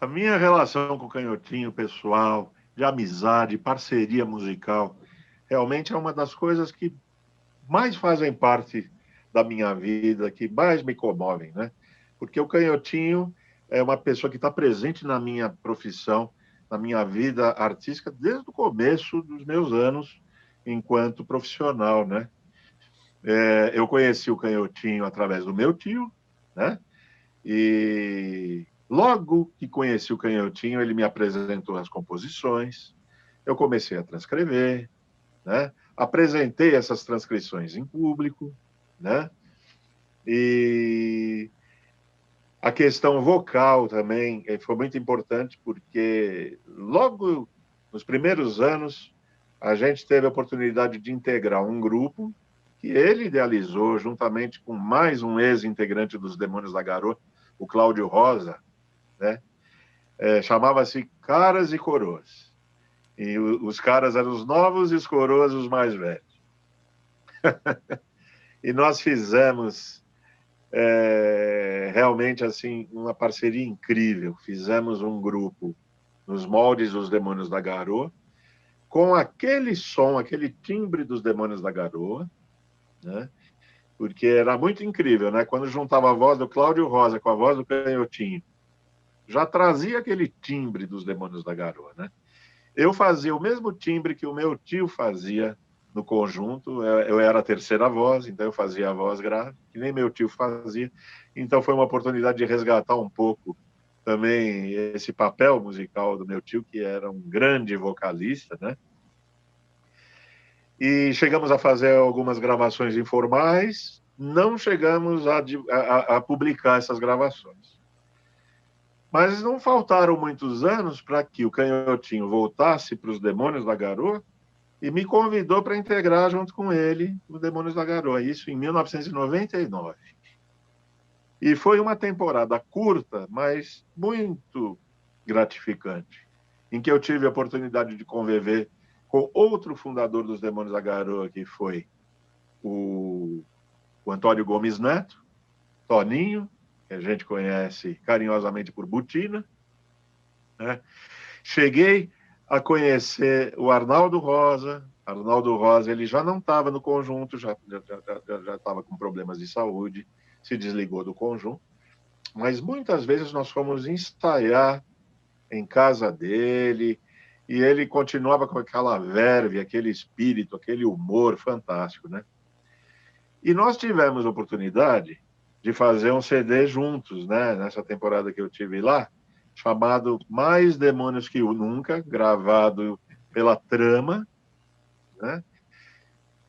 A minha relação com o Canhotinho, pessoal, de amizade, parceria musical, realmente é uma das coisas que mais fazem parte da minha vida, que mais me comovem, né? Porque o Canhotinho é uma pessoa que está presente na minha profissão, na minha vida artística, desde o começo dos meus anos enquanto profissional, né? Eu conheci o Canhotinho através do meu tio, né? E logo que conheci o Canhotinho, ele me apresentou as composições, eu comecei a transcrever, né? Apresentei essas transcrições em público, né? E a questão vocal também foi muito importante, porque logo nos primeiros anos a gente teve a oportunidade de integrar um grupo que ele idealizou, juntamente com mais um ex-integrante dos Demônios da Garoa, o Cláudio Rosa, né? Chamava-se Caras e Coroas. E os caras eram os novos e os coroas os mais velhos. E nós fizemos realmente assim uma parceria incrível. Fizemos um grupo nos moldes dos Demônios da Garoa, com aquele som, aquele timbre dos Demônios da Garoa, né? Porque era muito incrível, né? Quando juntava a voz do Cláudio Rosa com a voz do Canhotinho, já trazia aquele timbre dos Demônios da Garoa, né? Eu fazia o mesmo timbre que o meu tio fazia no conjunto. Eu era a terceira voz, então eu fazia a voz grave, que nem meu tio fazia. Então foi uma oportunidade de resgatar um pouco também esse papel musical do meu tio, que era um grande vocalista, né? E chegamos a fazer algumas gravações informais, não chegamos a publicar essas gravações. Mas não faltaram muitos anos para que o Canhotinho voltasse para os Demônios da Garoa e me convidou para integrar junto com ele os Demônios da Garoa, isso em 1999. E foi uma temporada curta, mas muito gratificante, em que eu tive a oportunidade de conviver com outro fundador dos Demônios da Garoa, que foi o Antônio Gomes Neto, Toninho, que a gente conhece carinhosamente por Butina, né? Cheguei a conhecer o Arnaldo Rosa. Arnaldo Rosa, ele já não estava no conjunto, já estava com problemas de saúde, se desligou do conjunto, mas muitas vezes nós fomos ensaiar em casa dele, e ele continuava com aquela verve, aquele espírito, aquele humor fantástico, né? E nós tivemos a oportunidade de fazer um CD juntos, né? Nessa temporada que eu tive lá, chamado Mais Demônios que Nunca, gravado pela Trama, né?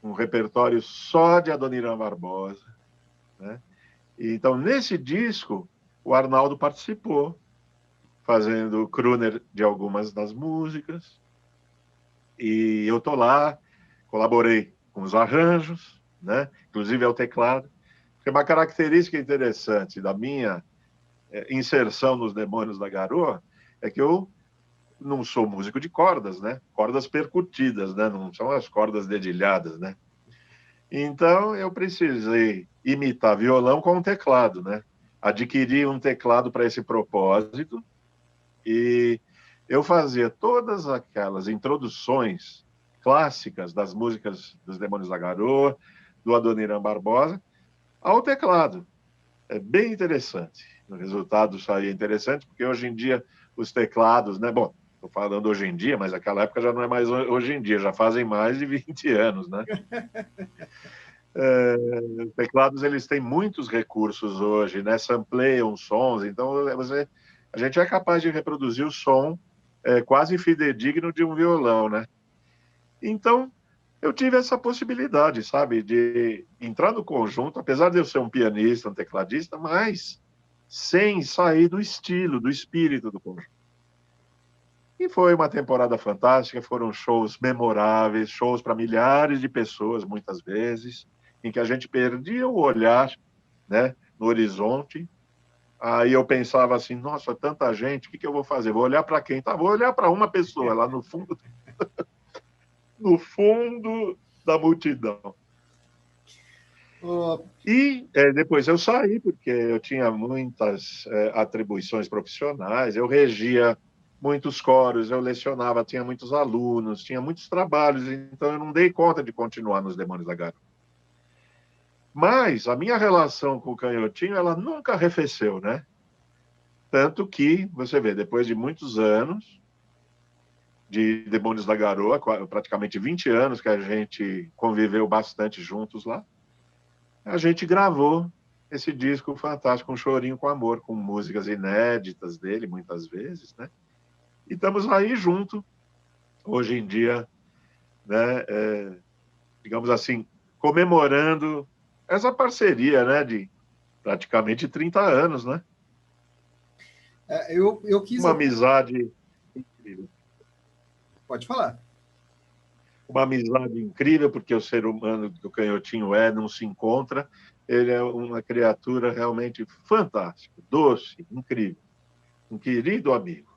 Um repertório só de Adoniran Barbosa, né? E, então, nesse disco, o Arnaldo participou, fazendo crooner de algumas das músicas, e eu tô lá, colaborei com os arranjos, né? Inclusive ao teclado, porque uma característica interessante da minha inserção nos Demônios da Garoa é que eu não sou músico de cordas, né? Cordas percutidas, né? Não são as cordas dedilhadas, né? Então eu precisei imitar violão com um teclado, né? Adquiri um teclado para esse propósito e eu fazia todas aquelas introduções clássicas das músicas dos Demônios da Garoa, do Adoniran Barbosa, ao teclado. É bem interessante. O resultado saía interessante, porque hoje em dia os teclados, né? Bom, estou falando hoje em dia, mas aquela época já não é mais hoje em dia, já fazem mais de 20 anos, né? Teclados, eles têm muitos recursos hoje, né? Sampleiam sons, então a gente é capaz de reproduzir o som quase fidedigno de um violão, né? Então, eu tive essa possibilidade, sabe, de entrar no conjunto, apesar de eu ser um pianista, um tecladista, mas sem sair do estilo, do espírito do conjunto. E foi uma temporada fantástica, foram shows memoráveis, shows para milhares de pessoas, muitas vezes, em que a gente perdia o olhar, né, no horizonte. Aí eu pensava assim, nossa, tanta gente, o que eu vou fazer? Vou olhar para quem? Tá, vou olhar para uma pessoa lá no fundo da multidão. Ô, E depois eu saí, porque eu tinha muitas atribuições profissionais, eu regia muitos coros, eu lecionava, tinha muitos alunos, tinha muitos trabalhos, então eu não dei conta de continuar nos Demônios da Garoa. Mas a minha relação com o Canhotinho, ela nunca arrefeceu, né? Tanto que, você vê, depois de muitos anos de Demônios da Garoa, praticamente 20 anos que a gente conviveu bastante juntos lá, a gente gravou esse disco fantástico, Um Chorinho com Amor, com músicas inéditas dele, muitas vezes, né? E estamos aí junto, hoje em dia, né? Digamos assim, comemorando essa parceria, né? De praticamente 30 anos, né? eu quis Uma até. amizade incrível. Pode falar. Uma amizade incrível, porque o ser humano que o Canhotinho não se encontra. Ele é uma criatura realmente fantástica, doce, incrível. Um querido amigo.